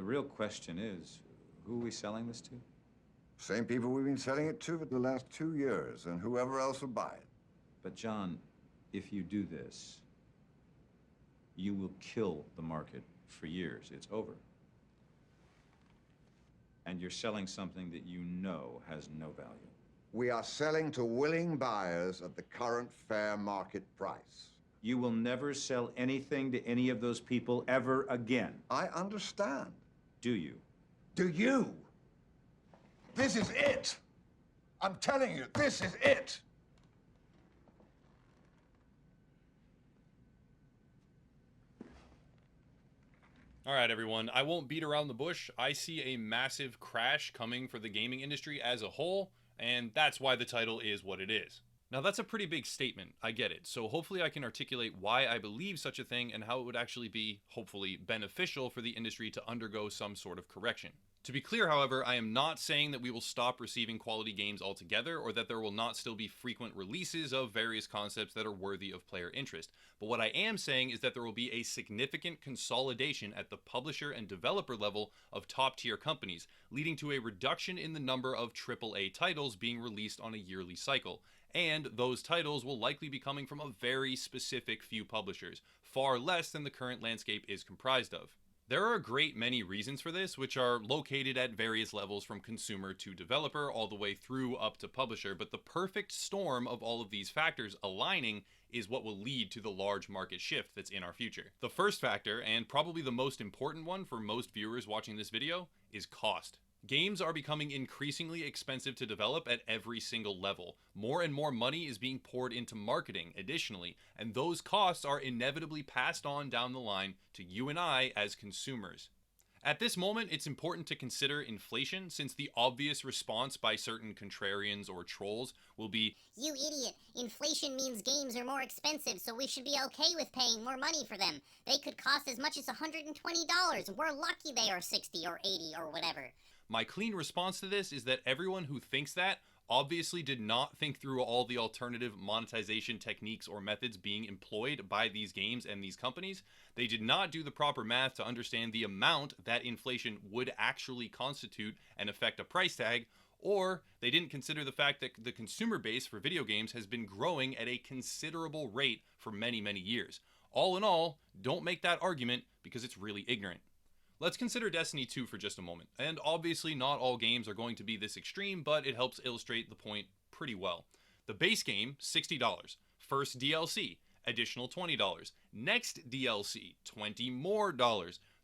real question is, who are we selling this to? Same people we've been selling it to for the last 2 years, and whoever else will buy it. But John, if you do this, you will kill the market for years. It's over. And you're selling something that you know has no value. We are selling to willing buyers at the current fair market price. You will never sell anything to any of those people ever again. I understand. Do you? Do you? This is it. I'm telling you, this is it. All right, everyone, I won't beat around the bush. I see a massive crash coming for the gaming industry as a whole, and that's why the title is what it is. Now, that's a pretty big statement, I get it, so hopefully I can articulate why I believe such a thing and how it would actually be, hopefully, beneficial for the industry to undergo some sort of correction. To be clear, however, I am not saying that we will stop receiving quality games altogether, or that there will not still be frequent releases of various concepts that are worthy of player interest. But what I am saying is that there will be a significant consolidation at the publisher and developer level of top-tier companies, leading to a reduction in the number of AAA titles being released on a yearly cycle. And those titles will likely be coming from a very specific few publishers, far less than the current landscape is comprised of. There are a great many reasons for this, which are located at various levels from consumer to developer all the way through up to publisher, but the perfect storm of all of these factors aligning is what will lead to the large market shift that's in our future. The first factor, and probably the most important one for most viewers watching this video, is cost. Games are becoming increasingly expensive to develop at every single level. More and more money is being poured into marketing additionally, and those costs are inevitably passed on down the line to you and I as consumers. At this moment, it's important to consider inflation, since the obvious response by certain contrarians or trolls will be, "You idiot, inflation means games are more expensive, so we should be okay with paying more money for them. They could cost as much as $120, we're lucky they are 60 or 80 or whatever." My clean response to this is that everyone who thinks that obviously did not think through all the alternative monetization techniques or methods being employed by these games and these companies. They did not do the proper math to understand the amount that inflation would actually constitute and affect a price tag, or they didn't consider the fact that the consumer base for video games has been growing at a considerable rate for many, many years. All in all, don't make that argument because it's really ignorant. Let's consider Destiny 2 for just a moment, and obviously not all games are going to be this extreme, but it helps illustrate the point pretty well. The base game, $60. First DLC, additional $20. Next DLC, $20 more.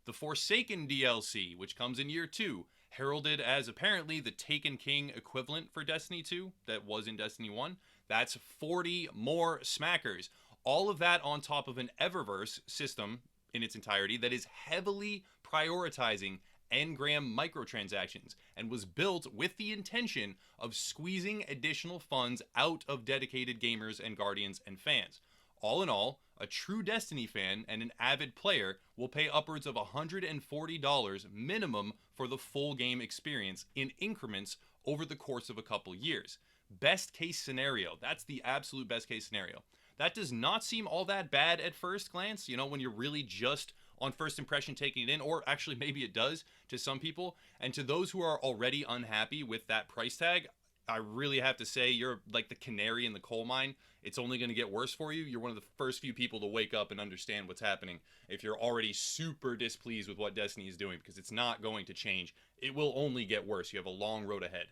The Forsaken DLC, which comes in year 2, heralded as apparently the Taken King equivalent for Destiny 2 that was in Destiny 1, that's 40 more smackers. All of that on top of an Eververse system in its entirety that is heavily prioritizing engram microtransactions and was built with the intention of squeezing additional funds out of dedicated gamers and guardians and fans. All in all, a true Destiny fan and an avid player will pay upwards of $140 minimum for the full game experience in increments over the course of a couple years. Best case scenario, that's the absolute best case scenario. That does not seem all that bad at first glance, you know, when you're really just on first impression taking it in, or actually maybe it does to some people. And to those who are already unhappy with that price tag, I really have to say you're like the canary in the coal mine. It's only going to get worse for you. You're one of the first few people to wake up and understand what's happening if you're already super displeased with what Destiny is doing, because it's not going to change. It will only get worse. You have a long road ahead.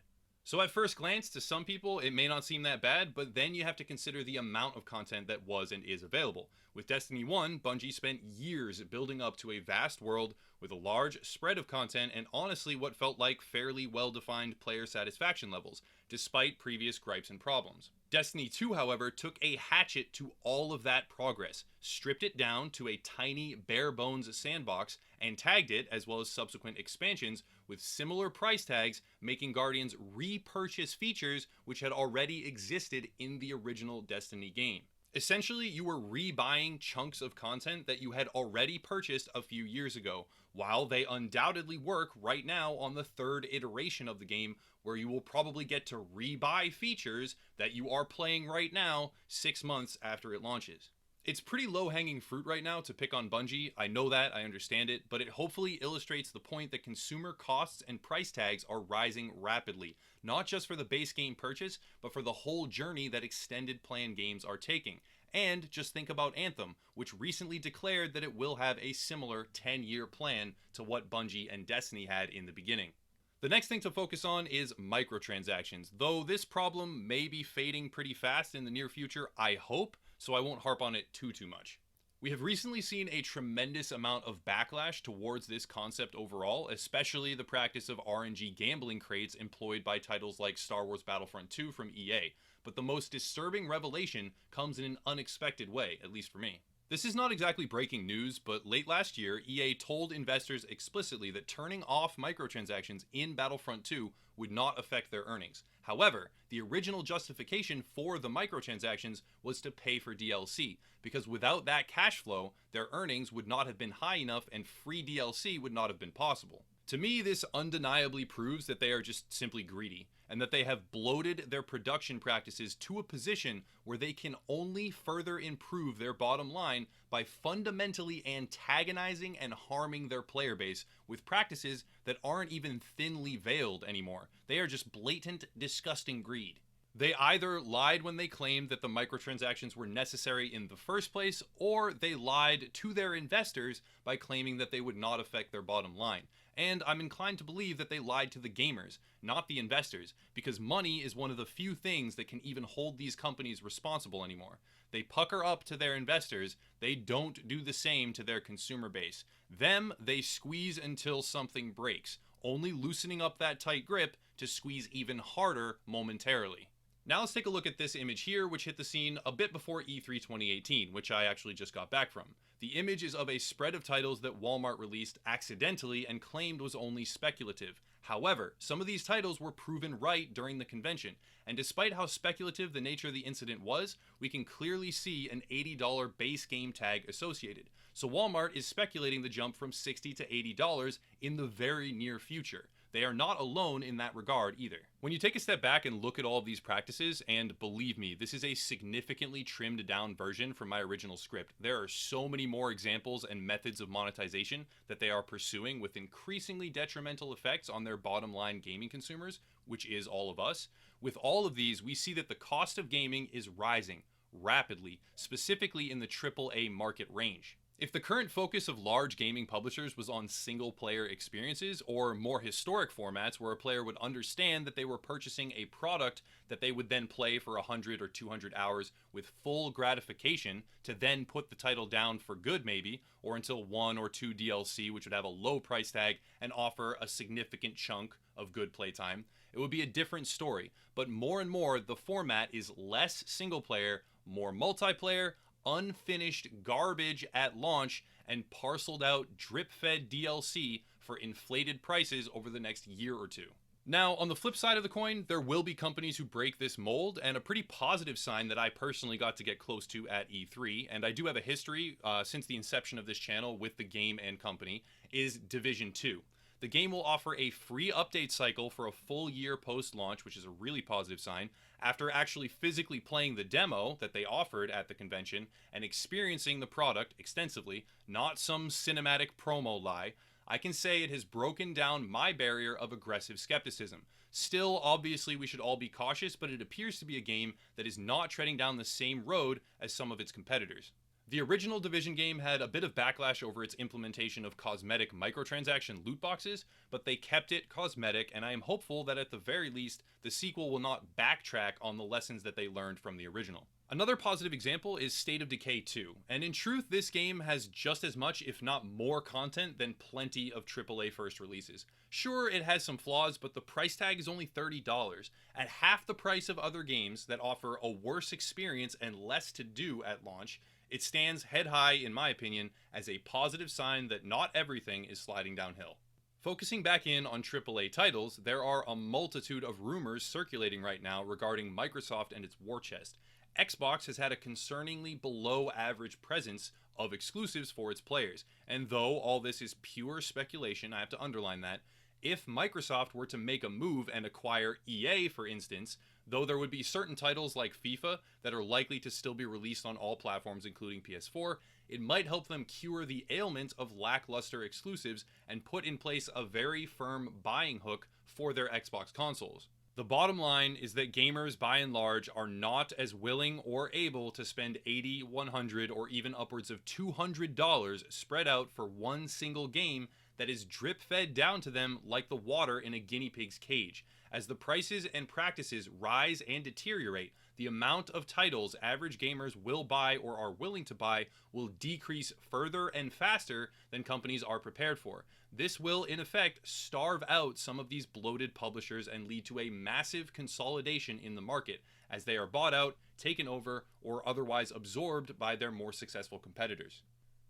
So at first glance, to some people, it may not seem that bad, but then you have to consider the amount of content that was and is available. With Destiny 1, Bungie spent years building up to a vast world with a large spread of content and honestly what felt like fairly well-defined player satisfaction levels, despite previous gripes and problems. Destiny 2, however, took a hatchet to all of that progress, stripped it down to a tiny, bare-bones sandbox, and tagged it, as well as subsequent expansions, with similar price tags, making Guardians repurchase features which had already existed in the original Destiny game. Essentially, you were rebuying chunks of content that you had already purchased a few years ago, while they undoubtedly work right now on the third iteration of the game, where you will probably get to rebuy features that you are playing right now 6 months after it launches. It's pretty low-hanging fruit right now to pick on Bungie. I know that, I understand it, but it hopefully illustrates the point that consumer costs and price tags are rising rapidly, not just for the base game purchase, but for the whole journey that extended plan games are taking. And just think about Anthem, which recently declared that it will have a similar 10-year plan to what Bungie and Destiny had in the beginning. The next thing to focus on is microtransactions, though this problem may be fading pretty fast in the near future, I hope, so I won't harp on it too much. We have recently seen a tremendous amount of backlash towards this concept overall, especially the practice of RNG gambling crates employed by titles like Star Wars Battlefront 2 from EA, but the most disturbing revelation comes in an unexpected way, at least for me. This is not exactly breaking news, but late last year, EA told investors explicitly that turning off microtransactions in Battlefront 2 would not affect their earnings. However, the original justification for the microtransactions was to pay for DLC, because without that cash flow, their earnings would not have been high enough and free DLC would not have been possible. To me, this undeniably proves that they are just simply greedy, and that they have bloated their production practices to a position where they can only further improve their bottom line by fundamentally antagonizing and harming their player base with practices that aren't even thinly veiled anymore. They are just blatant, disgusting greed. They either lied when they claimed that the microtransactions were necessary in the first place, or they lied to their investors by claiming that they would not affect their bottom line. And I'm inclined to believe that they lied to the gamers, not the investors, because money is one of the few things that can even hold these companies responsible anymore. They pucker up to their investors, they don't do the same to their consumer base. Them, they squeeze until something breaks, only loosening up that tight grip to squeeze even harder momentarily. Now let's take a look at this image here, which hit the scene a bit before E3 2018, which I actually just got back from. The image is of a spread of titles that Walmart released accidentally and claimed was only speculative. However, some of these titles were proven right during the convention, and despite how speculative the nature of the incident was, we can clearly see an $80 base game tag associated. So Walmart is speculating the jump from $60 to $80 in the very near future. They are not alone in that regard either. When you take a step back and look at all of these practices, and believe me, this is a significantly trimmed down version from my original script. There are so many more examples and methods of monetization that they are pursuing with increasingly detrimental effects on their bottom line gaming consumers, which is all of us. With all of these, we see that the cost of gaming is rising rapidly, specifically in the AAA market range. If the current focus of large gaming publishers was on single-player experiences or more historic formats where a player would understand that they were purchasing a product that they would then play for 100 or 200 hours with full gratification to then put the title down for good maybe, or until 1 or 2 DLC which would have a low price tag and offer a significant chunk of good playtime, it would be a different story. But more and more, the format is less single-player, more multiplayer, unfinished garbage at launch, and parceled out drip-fed DLC for inflated prices over the next year or two. Now, on the flip side of the coin, there will be companies who break this mold, and a pretty positive sign that I personally got to get close to at E3, and I do have a history since the inception of this channel with the game and company, is Division 2. The game will offer a free update cycle for a full year post-launch, which is a really positive sign, after actually physically playing the demo that they offered at the convention and experiencing the product extensively, not some cinematic promo lie. I can say it has broken down my barrier of aggressive skepticism. Still, obviously, we should all be cautious, but it appears to be a game that is not treading down the same road as some of its competitors. The original Division game had a bit of backlash over its implementation of cosmetic microtransaction loot boxes, but they kept it cosmetic, and I am hopeful that at the very least, the sequel will not backtrack on the lessons that they learned from the original. Another positive example is State of Decay 2, and in truth, this game has just as much, if not more content than plenty of AAA first releases. Sure, it has some flaws, but the price tag is only $30, at half the price of other games that offer a worse experience and less to do at launch. It stands head high, in my opinion, as a positive sign that not everything is sliding downhill. Focusing back in on AAA titles, there are a multitude of rumors circulating right now regarding Microsoft and its war chest. Xbox has had a concerningly below average presence of exclusives for its players, and though all this is pure speculation, I have to underline that, if Microsoft were to make a move and acquire EA, for instance, though there would be certain titles like FIFA that are likely to still be released on all platforms including PS4, it might help them cure the ailment of lackluster exclusives and put in place a very firm buying hook for their Xbox consoles. The bottom line is that gamers by and large are not as willing or able to spend $80, $100, or even upwards of $200 spread out for one single game that is drip-fed down to them like the water in a guinea pig's cage. As the prices and practices rise and deteriorate, the amount of titles average gamers will buy or are willing to buy will decrease further and faster than companies are prepared for. This will, in effect, starve out some of these bloated publishers and lead to a massive consolidation in the market as they are bought out, taken over, or otherwise absorbed by their more successful competitors.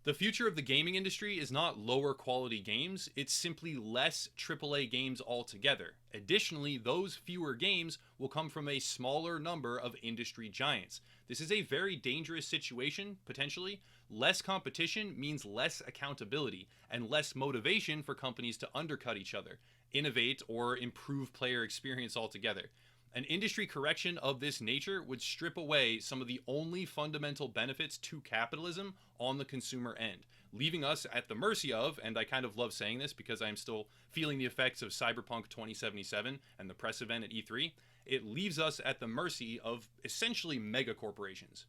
The future of the gaming industry is not lower quality games, it's simply less AAA games altogether. Additionally, those fewer games will come from a smaller number of industry giants. This is a very dangerous situation, potentially. Less competition means less accountability and less motivation for companies to undercut each other, innovate, or improve player experience altogether. An industry correction of this nature would strip away some of the only fundamental benefits to capitalism on the consumer end, leaving us at the mercy of, and I kind of love saying this because I'm still feeling the effects of Cyberpunk 2077 and the press event at E3, it leaves us at the mercy of essentially mega corporations.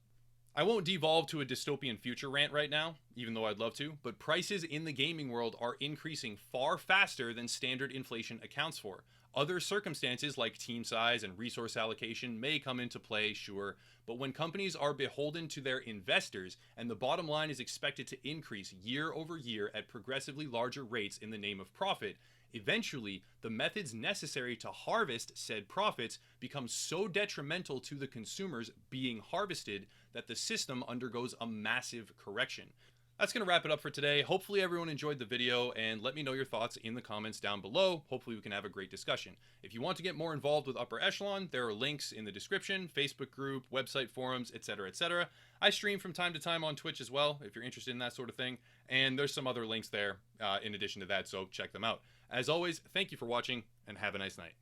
I won't devolve to a dystopian future rant right now, even though I'd love to, but prices in the gaming world are increasing far faster than standard inflation accounts for. Other circumstances like team size and resource allocation may come into play, sure, but when companies are beholden to their investors and the bottom line is expected to increase year over year at progressively larger rates in the name of profit, eventually the methods necessary to harvest said profits become so detrimental to the consumers being harvested that the system undergoes a massive correction. That's going to wrap it up for today. Hopefully everyone enjoyed the video, and let me know your thoughts in the comments down below. Hopefully we can have a great discussion. If you want to get more involved with Upper Echelon, there are links in the description, Facebook group, website forums, etc., etc. I stream from time to time on Twitch as well, if you're interested in that sort of thing, and there's some other links there in addition to that, so check them out. As always, thank you for watching, and have a nice night.